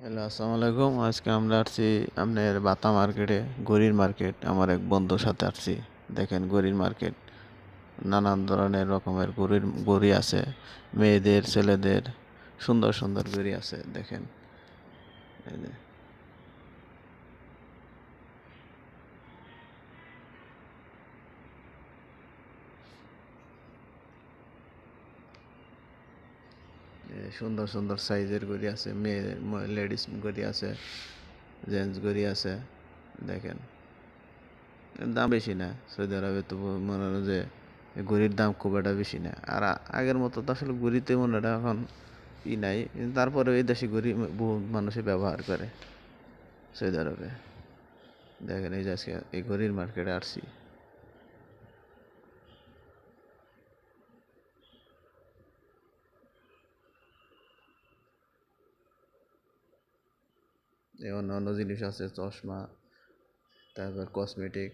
Hello, আসসালামু আলাইকুম। আজকে আমরা আসছি আপনার বাতা মার্কেটে, গড়ির মার্কেট। আমার এক বন্ধুর সাথে আসছি। দেখেন গড়ির মার্কেট, নানান ধরনের রকমের গড়ি আছে, মেয়েদের, ছেলেদের, সুন্দর সুন্দর গড়ি আছে। দেখেন এই যে সুন্দর সুন্দর সাইজের গড়ি আছে, মেয়েদের, লেডিস গড়ি আছে, জেন্টস গড়ি আছে। দেখেন এর দাম বেশি না। সৌদি আরবে তো মনে হয় যে গড়ির দাম খুব একটা বেশি না। আর আগের মতো তো আসলে গড়িতে মনে হয় এখন নাই, কিন্তু তারপরে এই দেশি গড়ি বহু মানুষই ব্যবহার করে সৌদি আরবে। দেখেন এই যে আজকে এই গড়ির মার্কেটে আসছি। এই অন্য অন্য জিনিস আছে, চশমা, তারপর কসমেটিক।